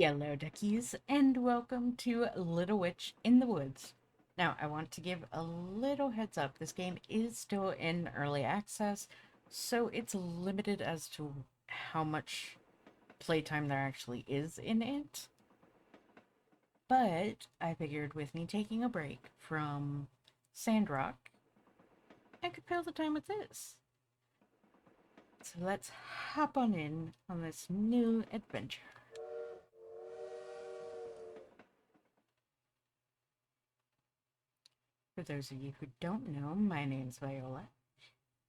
Yellow duckies, and welcome to Little Witch in the Woods. Now, I want to give a little heads up. This game is still in early access, so it's limited as to how much playtime there actually is in it. But I figured with me taking a break from Sandrock, I could fill the time with this. So let's hop on in on this new adventure. For those of you who don't know, my name's Viola.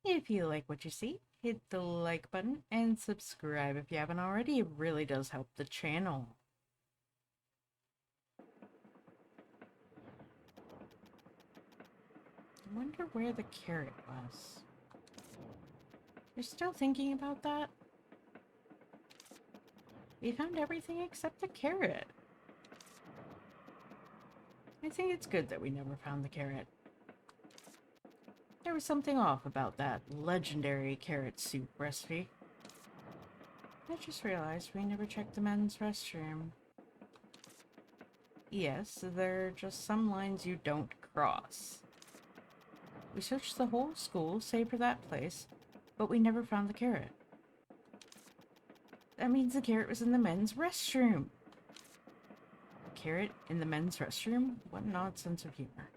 If you like what you see, hit the like button and subscribe if you haven't already. It really does help the channel. I wonder where the carrot was. You're still thinking about that? We found everything except the carrot. I think it's good that we never found the carrot. There was something off about that legendary carrot soup recipe. I just realized we never checked the men's restroom. Yes, there are just some lines you don't cross. We searched the whole school, save for that place, but we never found the carrot. That means the carrot was in the men's restroom. A carrot in the men's restroom? What an odd sense of humor.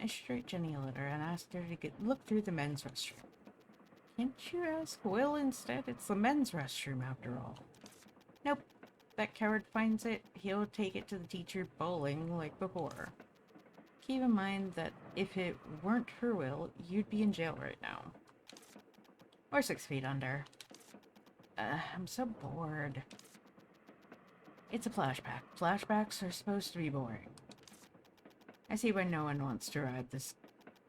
I should write Jenny a letter and ask her to look through the men's restroom. Can't you ask Will instead? It's the men's restroom after all. Nope. That coward finds it, he'll take it to the teacher bowling like before. Keep in mind that if it weren't for Will, you'd be in jail right now. Or 6 feet under. I'm so bored. It's a flashback. Flashbacks are supposed to be boring. I see why no one wants to ride this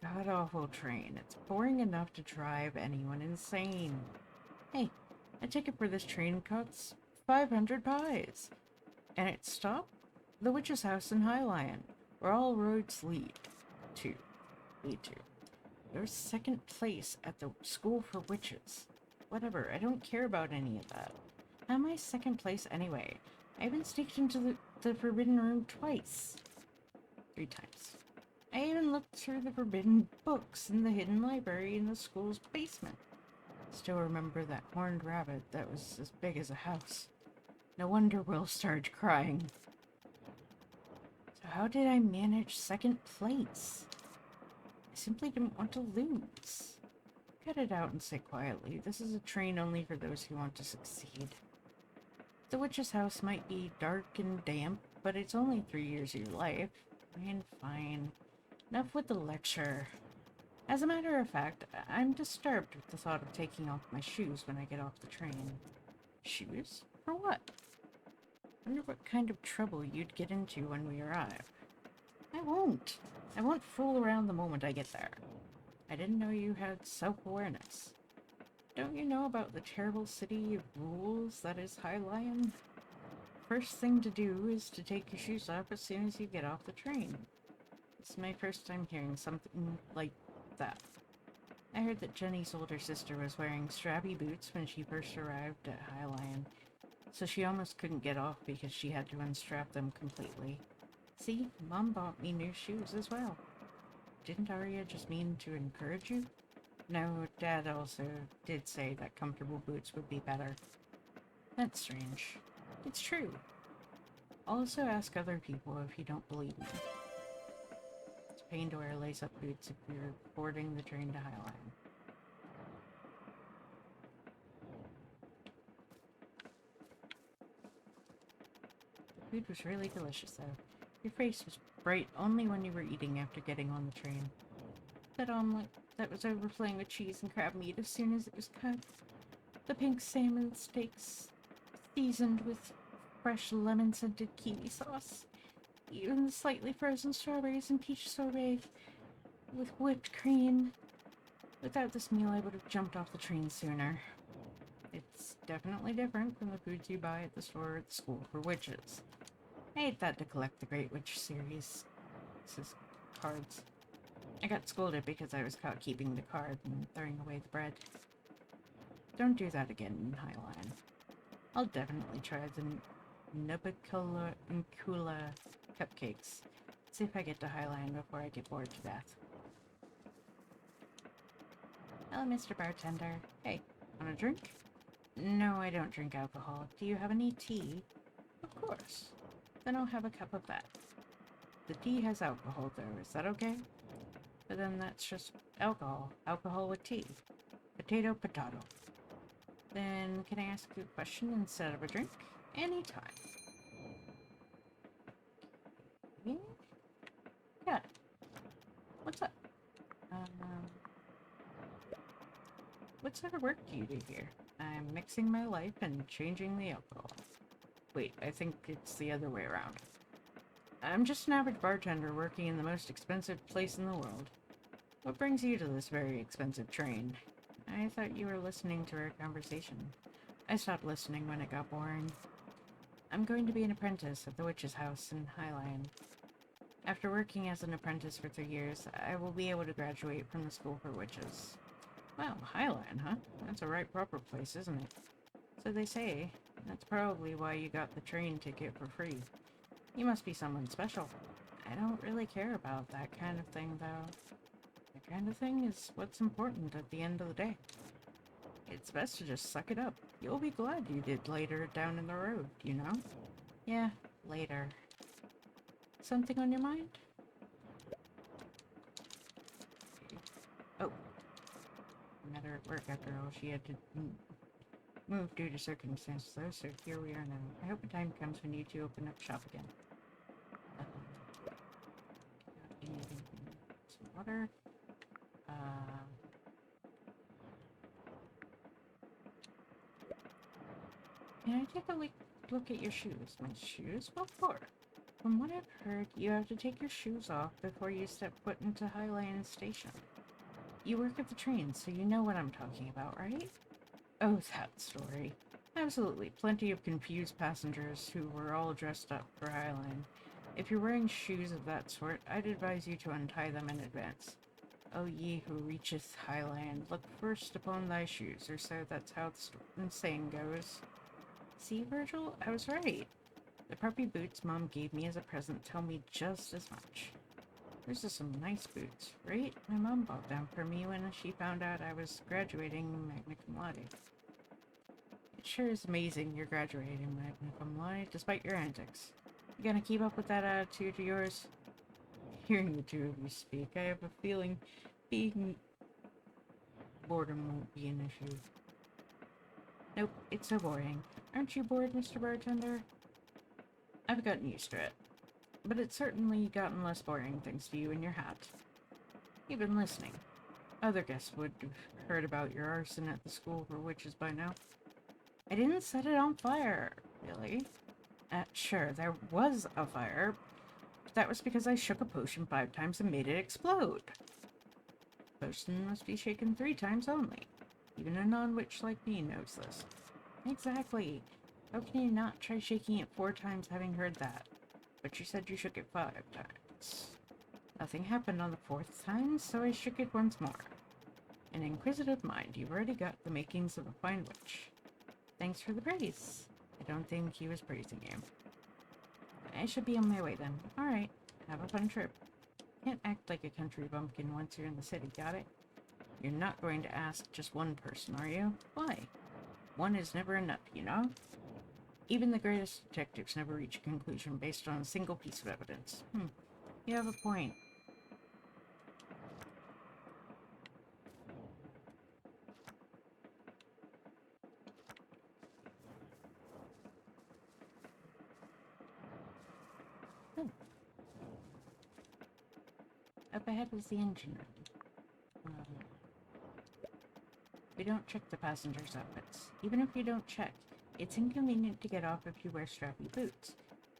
god-awful train. It's boring enough to drive anyone insane. Hey, a ticket for this train costs 500 pies. And it stopped the witch's house in High Lion, where all roads lead to. There's second place at the school for witches. Whatever, I don't care about any of that. How am I second place anyway? I've been sneaked into the forbidden room twice. 3 times. I even looked through the forbidden books in the hidden library in the school's basement. Still remember that horned rabbit that was as big as a house. No wonder Will started crying. So how did I manage second place? I simply didn't want to lose. Cut it out and say quietly, this is a train only for those who want to succeed. The witch's house might be dark and damp, but it's only 3 years of your life. Fine. Enough with the lecture. As a matter of fact, I'm disturbed with the thought of taking off my shoes when I get off the train. Shoes? For what? Wonder what kind of trouble you'd get into when we arrive. I won't. I won't fool around the moment I get there. I didn't know you had self-awareness. Don't you know about the terrible city of rules that is High Lion? First thing to do is to take your shoes off as soon as you get off the train. It's my first time hearing something like that. I heard that Jenny's older sister was wearing strappy boots when she first arrived at High Lion, so she almost couldn't get off because she had to unstrap them completely. See, Mom bought me new shoes as well. Didn't Arya just mean to encourage you? No, Dad also did say that comfortable boots would be better. That's strange. It's true. Also ask other people if you don't believe me. It's a pain to wear lace-up boots if you're boarding the train to High Lion. The food was really delicious, though. Your face was bright only when you were eating after getting on the train. That omelet that was overflowing with cheese and crab meat as soon as it was cut. The pink salmon steaks seasoned with fresh lemon-scented kiwi sauce. Even the slightly frozen strawberries and peach sorbet with whipped cream. Without this meal, I would have jumped off the train sooner. It's definitely different from the foods you buy at the store or at the school for witches. I hate that to collect the Great Witch series. This is cards. I got scolded because I was caught keeping the card and throwing away the bread. Don't do that again in High Lion. I'll definitely try the Nubicula and Kula cupcakes. See if I get to Highline before I get bored to death. Hello, Mr. Bartender. Hey, want a drink? No, I don't drink alcohol. Do you have any tea? Of course. Then I'll have a cup of that. The tea has alcohol, though. Is that okay? But then that's just alcohol. Alcohol with tea. Potato, potato. Then can I ask you a question instead of a drink? Anytime. Yeah. What's up? What sort of work do you do here? I'm mixing my life and changing the alcohol. Wait, I think it's the other way around. I'm just an average bartender working in the most expensive place in the world. What brings you to this very expensive train? I thought you were listening to our conversation. I stopped listening when it got boring. I'm going to be an apprentice at the witch's house in Highline. After working as an apprentice for 3 years, I will be able to graduate from the school for witches. Wow, Highline, huh? That's a right proper place, isn't it? So they say. That's probably why you got the train ticket for free. You must be someone special. I don't really care about that kind of thing, though. That kind of thing is what's important at the end of the day. It's best to just suck it up. You'll be glad you did later down in the road, you know? Yeah, later. Something on your mind? Oh. Met her at work after all. She had to move due to circumstances, though, so here we are now. I hope a time comes when you two open up shop again. Some water. Can I take a look at your shoes? My shoes? What for? From what I've heard, you have to take your shoes off before you step foot into Highline Station. You work at the train, so you know what I'm talking about, right? Oh, that story. Absolutely. Plenty of confused passengers who were all dressed up for Highline. If you're wearing shoes of that sort, I'd advise you to untie them in advance. O ye who reacheth Highland, look first upon thy shoes, or so that's how the saying goes. See, Virgil, I was right. The preppy boots Mom gave me as a present tell me just as much. These are some nice boots, right? My mom bought them for me when she found out I was graduating magna cum laude. It sure is amazing you're graduating magna cum laude, despite your antics. You gonna keep up with that attitude of yours? Hearing the two of you speak, I have a feeling being boredom won't be an issue. Nope, it's so boring. Aren't you bored, Mr. Bartender? I've gotten used to it. But it's certainly gotten less boring thanks to you and your hat. You've been listening. Other guests would have heard about your arson at the school for witches by now. I didn't set it on fire, really. Sure, there was a fire, but that was because I shook a potion 5 times and made it explode. Potion must be shaken 3 times only. Even a non-witch like me knows this. Exactly. How can you not try shaking it 4 times having heard that? But you said you shook it 5 times. Nothing happened on the 4th time, so I shook it once more. An inquisitive mind, you've already got the makings of a fine witch. Thanks for the praise. I don't think he was praising you. I should be on my way then. Alright, have a fun trip. Can't act like a country bumpkin once you're in the city, got it? You're not going to ask just one person, are you? Why? One is never enough, you know? Even the greatest detectives never reach a conclusion based on a single piece of evidence. You have a point. Oh. Up ahead is the engine room. We don't check the passengers' outfits. Even if you don't check, it's inconvenient to get off if you wear strappy boots.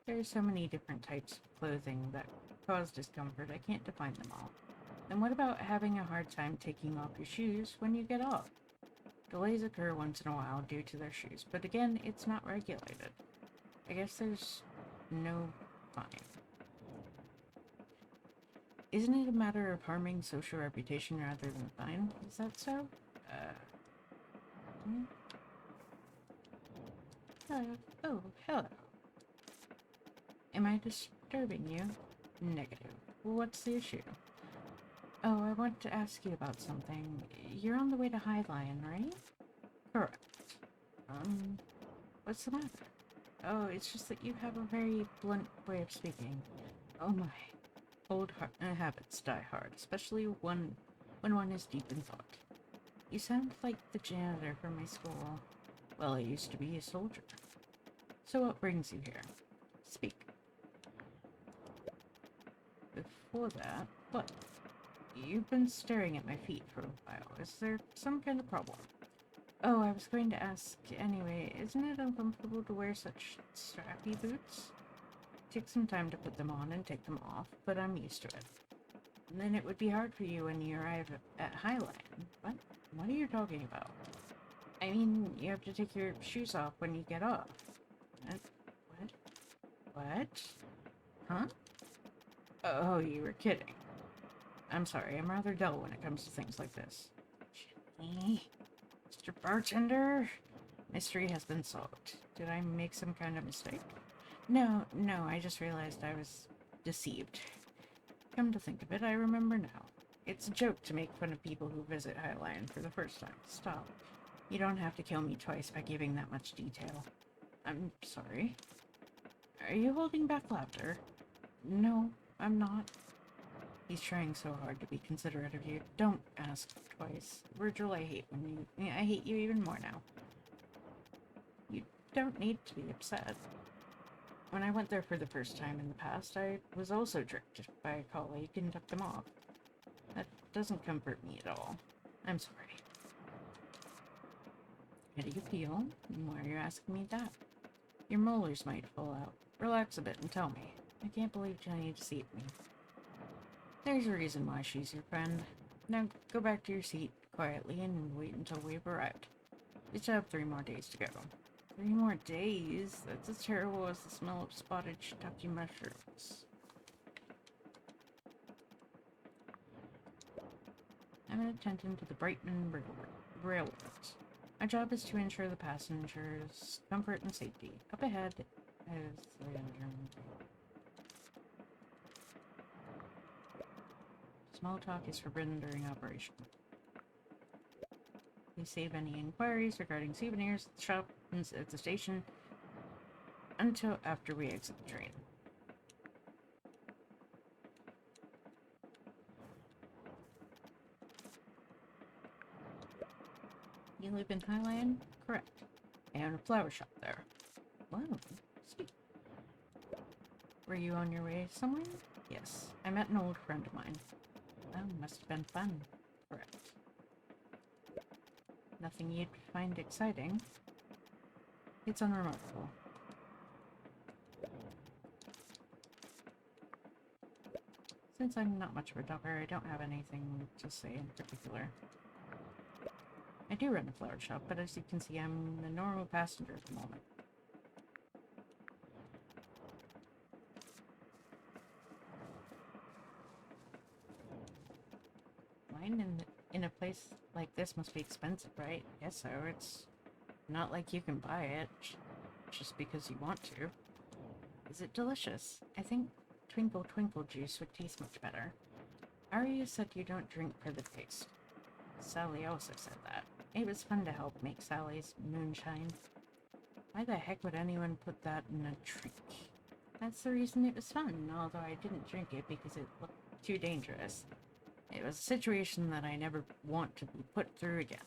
There are so many different types of clothing that cause discomfort, I can't define them all. Then what about having a hard time taking off your shoes when you get off? Delays occur once in a while due to their shoes, but again, it's not regulated. I guess there's no fine. Isn't it a matter of harming social reputation rather than fine? Is that so? Oh, hello. Am I disturbing you? Negative. What's the issue? Oh, I want to ask you about something. You're on the way to Highline, right? Correct. What's the matter? Oh, it's just that you have a very blunt way of speaking. Oh my. Old habits die hard, especially when one is deep in thought. You sound like the janitor from my school. Well, I used to be a soldier. So what brings you here? Speak. Before that, what? You've been staring at my feet for a while. Is there some kind of problem? Oh, I was going to ask anyway, isn't it uncomfortable to wear such strappy boots? Take some time to put them on and take them off, but I'm used to it. And then it would be hard for you when you arrive at Highline. What? What are you talking about? I mean, you have to take your shoes off when you get off. What? What? Huh? Oh, you were kidding. I'm sorry, I'm rather dull when it comes to things like this. Jimmy? Mr. Bartender? Mystery has been solved. Did I make some kind of mistake? No, I just realized I was deceived. Come to think of it, I remember now. It's a joke to make fun of people who visit Highline for the first time. Stop. You don't have to kill me twice by giving that much detail. I'm sorry. Are you holding back laughter? No, I'm not. He's trying so hard to be considerate of you. Don't ask twice. Virgil, I hate you even more now. You don't need to be upset. When I went there for the first time in the past, I was also tricked by a colleague and took them off. That doesn't comfort me at all. I'm sorry. How do you feel? And why are you asking me that? Your molars might fall out. Relax a bit and tell me. I can't believe Jenny deceived me. There's a reason why she's your friend. Now go back to your seat quietly and wait until we've arrived. You still have 3 more days to go. 3 more days? That's as terrible as the smell of spotted shiitake mushrooms. I'm an attendant to the Brightman Railroads. My job is to ensure the passengers' comfort and safety. Up ahead is small talk is forbidden during operation. Please save any inquiries regarding souvenirs at the shop at the station until after we exit the train. You live in Highland? Correct. I own a flower shop there. Wow, sweet. Were you on your way somewhere? Yes, I met an old friend of mine. Oh, must have been fun. Correct. Nothing you'd find exciting. It's unremarkable. Since I'm not much of a talker, I don't have anything to say in particular. I do run a flower shop, but as you can see, I'm a normal passenger at the moment. Wine in a place like this must be expensive, right? Guess so. It's not like you can buy it just because you want to. Is it delicious? I think Twinkle Twinkle juice would taste much better. Arya said you don't drink for the taste. Sally also said that. It was fun to help make Sally's moonshine. Why the heck would anyone put that in a drink? That's the reason it was fun, although I didn't drink it because it looked too dangerous. It was a situation that I never want to be put through again.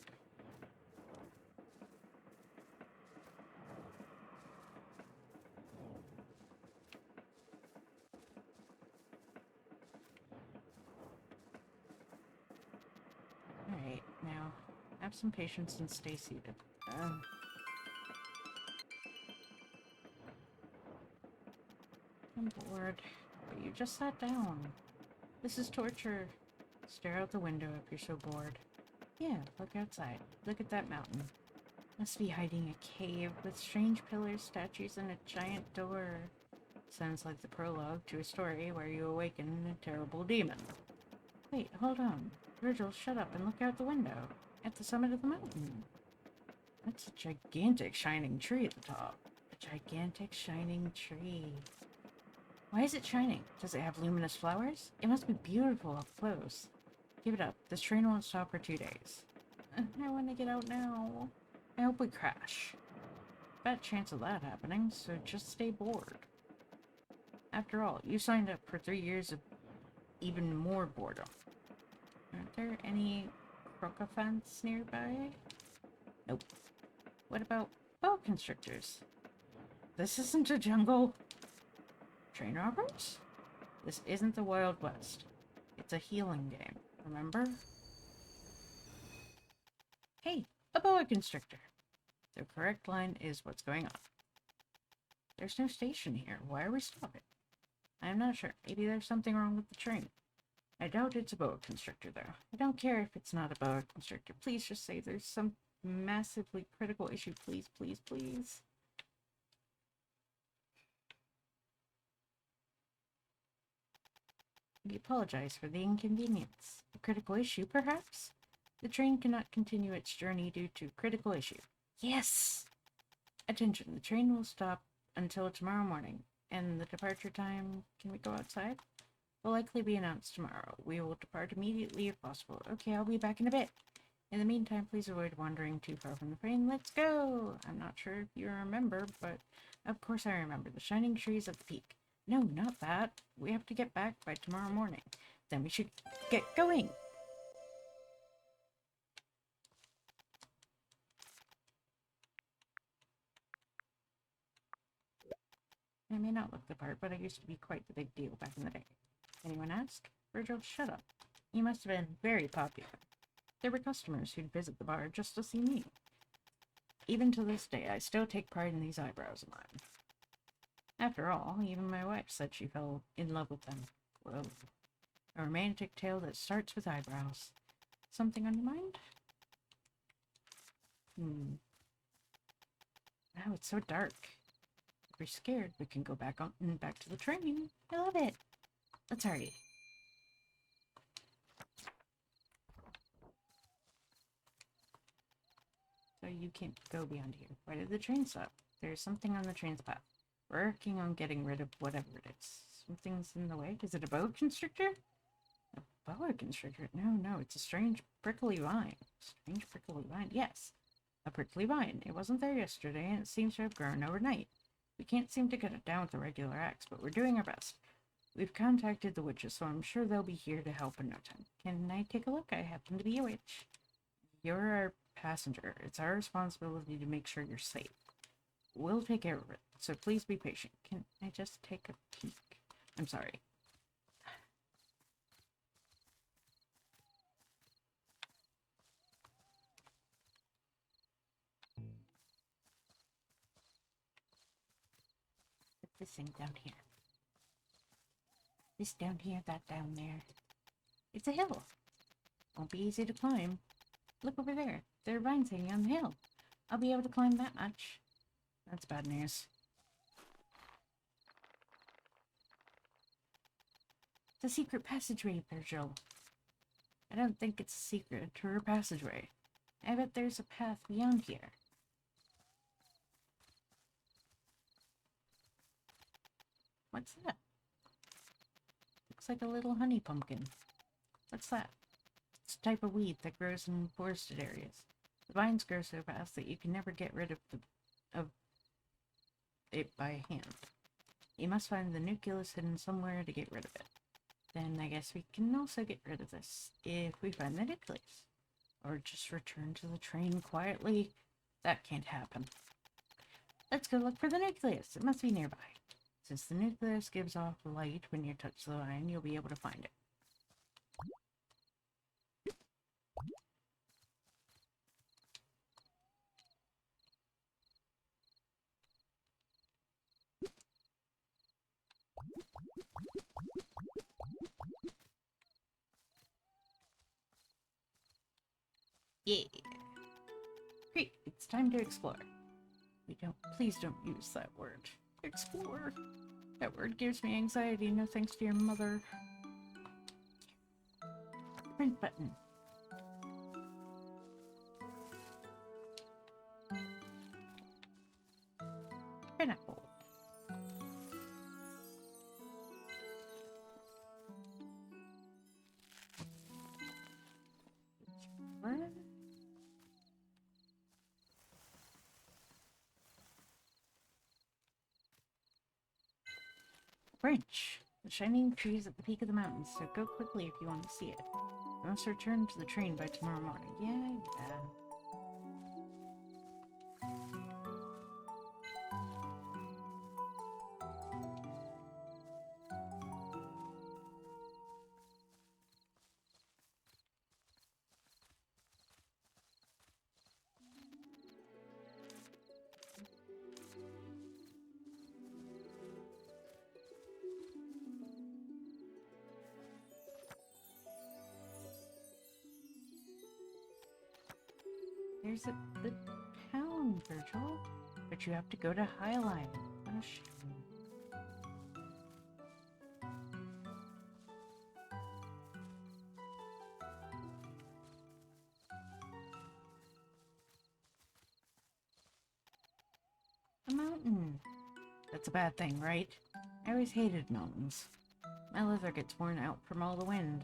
Alright, now, have some patience and stay seated. I'm bored, but you just sat down. This is torture. Stare out the window if you're so bored. Yeah, look outside. Look at that mountain. Must be hiding a cave with strange pillars, statues, and a giant door. Sounds like the prologue to a story where you awaken a terrible demon. Wait, hold on. Virgil, shut up and look out the window. At the summit of the mountain. That's a gigantic shining tree at the top. A gigantic shining tree. Why is it shining? Does it have luminous flowers? It must be beautiful up close. Give it up. This train won't stop for 2 days. I want to get out now. I hope we crash. Bad chance of that happening, so just stay bored. After all, you signed up for 3 years of even more boredom. Aren't there any crocodilians nearby? Nope. What about boa constrictors? This isn't a jungle. Train robbers? This isn't the Wild West. It's a healing game, remember? Hey, a boa constrictor. The correct line is what's going on. There's no station here. Why are we stopping? I'm not sure. Maybe there's something wrong with the train. I doubt it's a boa constrictor, though. I don't care if it's not a boa constrictor. Please just say there's some massively critical issue. Please, please, please. We apologize for the inconvenience. A critical issue, perhaps? The train cannot continue its journey due to critical issue. Yes! Attention, the train will stop until tomorrow morning. And the departure time, can we go outside? Will likely be announced tomorrow. We will depart immediately if possible. Okay, I'll be back in a bit. In the meantime, please avoid wandering too far from the train. Let's go! I'm not sure if you remember, but of course I remember. The shining trees at the peak. No, not that. We have to get back by tomorrow morning. Then we should get going! I may not look the part, but I used to be quite the big deal back in the day. Anyone ask? Virgil, shut up. You must have been very popular. There were customers who'd visit the bar just to see me. Even to this day, I still take pride in these eyebrows of mine. After all, even my wife said she fell in love with them. Whoa. A romantic tale that starts with eyebrows. Something on your mind? Oh, it's so dark. If we're scared, we can go back to the train. I love it. Let's hurry. So you can't go beyond here. Why did the train stop? There's something on the train's path. We're working on getting rid of whatever it is. Something's in the way. Is it a boa constrictor? A boa constrictor? No, it's a strange prickly vine. Strange prickly vine? Yes. A prickly vine. It wasn't there yesterday, and it seems to have grown overnight. We can't seem to cut it down with a regular axe, but we're doing our best. We've contacted the witches, so I'm sure they'll be here to help in no time. Can I take a look? I happen to be a witch. You're our passenger. It's our responsibility to make sure you're safe. We'll take care of it, so please be patient. Can I just take a peek? I'm sorry. Put this thing down here. This down here, that down there. It's a hill. Won't be easy to climb. Look over there. There are vines hanging on the hill. I'll be able to climb that much. That's bad news. It's a secret passageway, Virgil. I don't think it's a secret or a passageway. I bet there's a path beyond here. What's that? Looks like a little honey pumpkin. What's that? It's a type of weed that grows in forested areas. The vines grow so fast that you can never get rid of it by hand. You must find the nucleus hidden somewhere to get rid of it. Then I guess we can also get rid of this if we find the nucleus. Or just return to the train quietly. That can't happen. Let's go look for the nucleus. It must be nearby. Since the nucleus gives off light when you touch the vine, you'll be able to find it. Yeah. Great, it's time to explore. Please don't use that word. Explore. That word gives me anxiety, no thanks to your mother. Print button. Pineapple. Branch! The shining tree is at the peak of the mountains, so go quickly if you want to see it. You must return to the train by tomorrow morning. Yeah. There's the town, Virgil. But you have to go to Highline. What a shame. A mountain. That's a bad thing, right? I always hated mountains. My leather gets worn out from all the wind.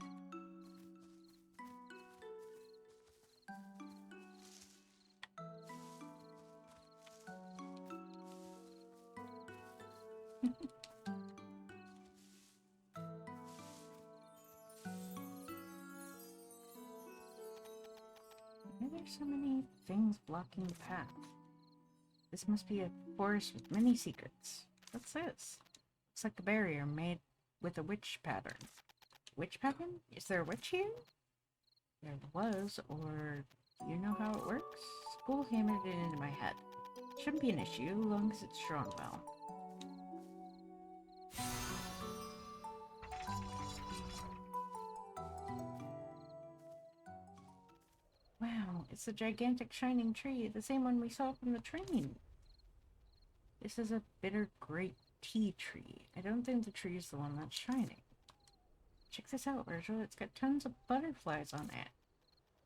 Why are there so many things blocking the path? This must be a forest with many secrets. What's this? Looks like a barrier made with a witch pattern. Witch pattern? Is there a witch here? There was, or you know how it works? School hammered it into my head. Shouldn't be an issue, as long as it's drawn well. Wow, it's a gigantic shining tree, the same one we saw from the train. This is a bitter grape tea tree. I don't think the tree is the one that's shining. Check this out, Virgil. It's got tons of butterflies on it.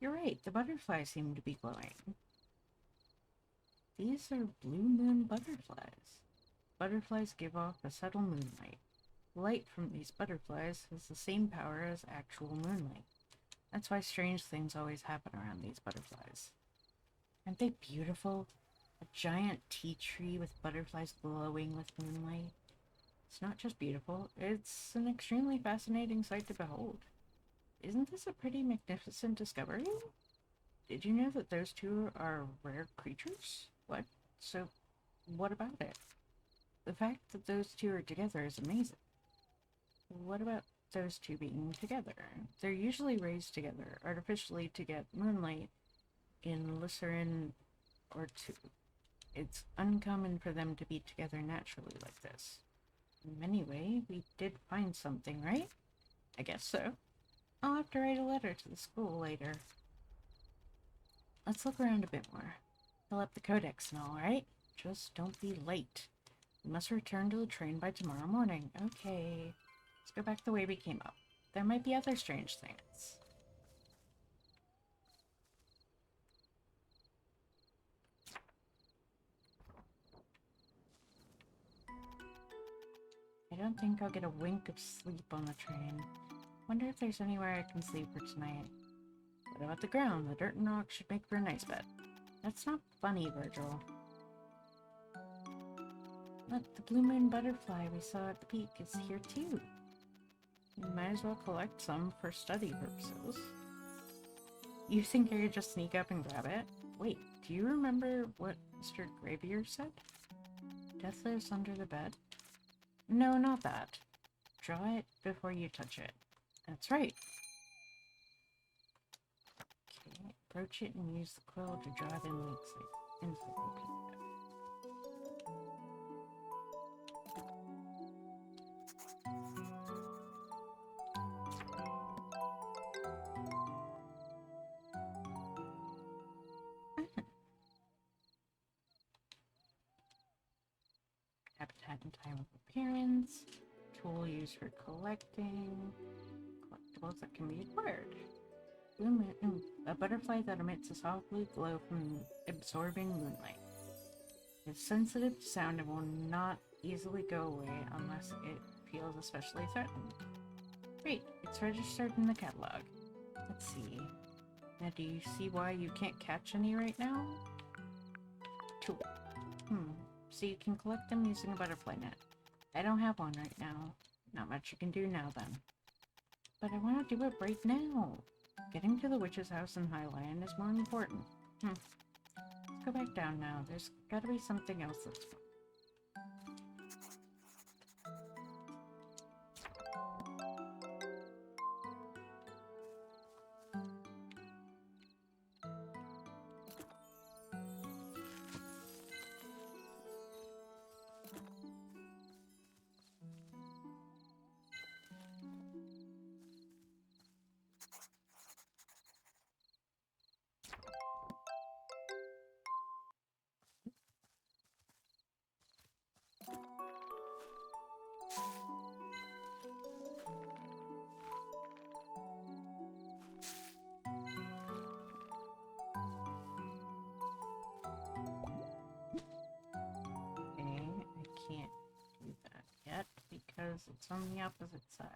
You're right, the butterflies seem to be glowing. These are blue moon butterflies. Butterflies give off a subtle moonlight. Light from these butterflies has the same power as actual moonlight. That's why strange things always happen around these butterflies. Aren't they beautiful? A giant tea tree with butterflies glowing with moonlight. It's not just beautiful, it's an extremely fascinating sight to behold. Isn't this a pretty magnificent discovery? Did you know that those two are rare creatures? What? So, what about it? The fact that those two are together is amazing. What about those two being together? They're usually raised together, artificially to get moonlight in Lycerin or two. It's uncommon for them to be together naturally like this. Anyway, we did find something, right? I guess so. I'll have to write a letter to the school later. Let's look around a bit more. Fill up the codex and all, right? Just don't be late. We must return to the train by tomorrow morning. Okay. Let's go back the way we came up. There might be other strange things. I don't think I'll get a wink of sleep on the train. Wonder if there's anywhere I can sleep for tonight. What about the ground? The dirt and rock should make for a nice bed. That's not funny, Virgil. Look, the blue moon butterfly we saw at the peak is here too. You might as well collect some for study purposes. You think I could just sneak up and grab it? Wait, do you remember what Mr. Gravier said? Death lives under the bed? No, not that. Draw it before you touch it. That's right. Okay, approach it and use the quill to draw it into the book. Habitat and time of appearance. Tool used for collecting. Collectibles that can be acquired. A butterfly that emits a soft blue glow from absorbing moonlight. It's sensitive to sound and will not easily go away unless it feels especially threatened. Great, it's registered in the catalog. Let's see. Now, do you see why you can't catch any right now? Tool. So you can collect them using a butterfly net. I don't have one right now. Not much you can do now then. But I want to do it right now. Getting to the witch's house in Highland is more important. Let's go back down now. There's gotta be something else that's fun. Okay, I can't do that yet because it's on the opposite side.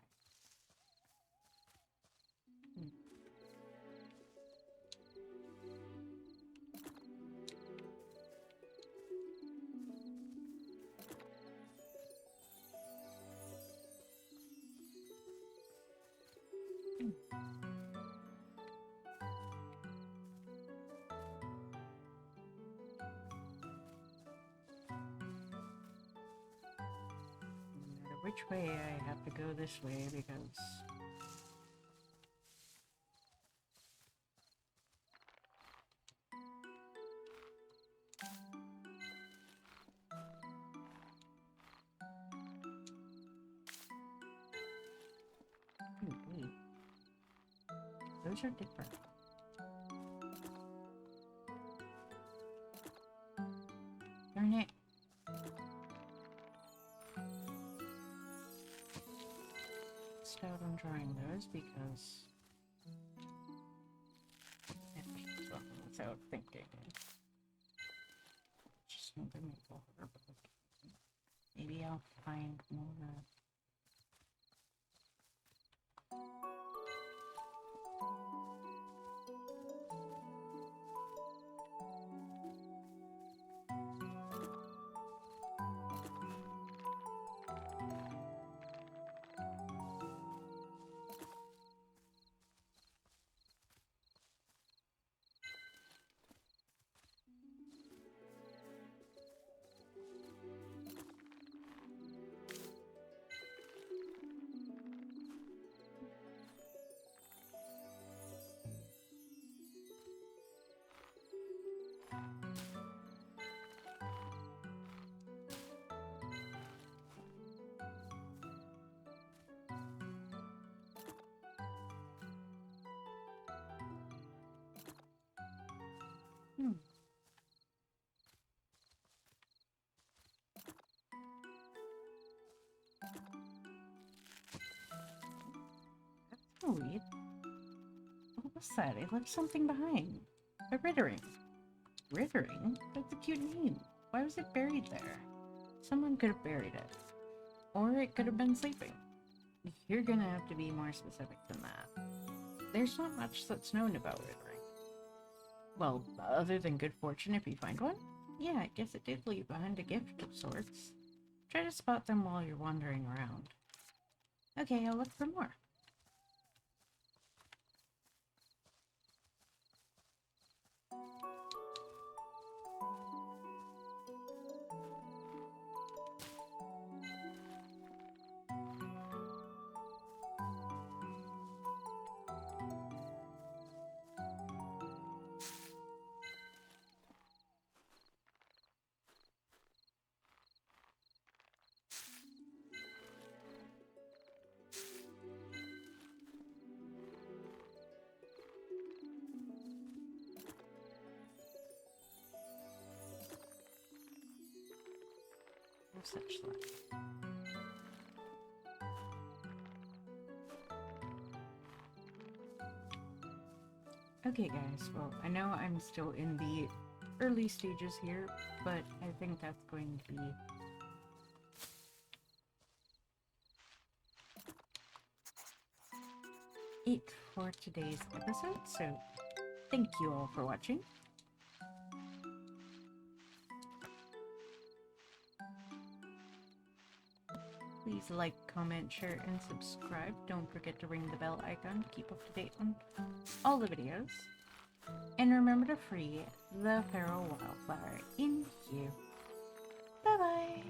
No matter which way, I have to go this way because... wait. Those are different. Darn it. Start on drawing those because... without thinking. Just another maple herb. Maybe I'll find more. Oh, weird. What was that? I left something behind. A rittering. Rittering? That's a cute name. Why was it buried there? Someone could have buried it. Or it could have been sleeping. You're gonna have to be more specific than that. There's not much that's known about rittering. Well, other than good fortune if you find one? Yeah, I guess it did leave behind a gift of sorts. Try to spot them while you're wandering around. Okay, I'll look for more. No such luck. Okay guys, well, I know I'm still in the early stages here, but I think that's going to be it for today's episode, so thank you all for watching. Please like, comment, share, and subscribe. Don't forget to ring the bell icon to keep up to date on all the videos. And remember to free the feral wildflower in you. Bye-bye!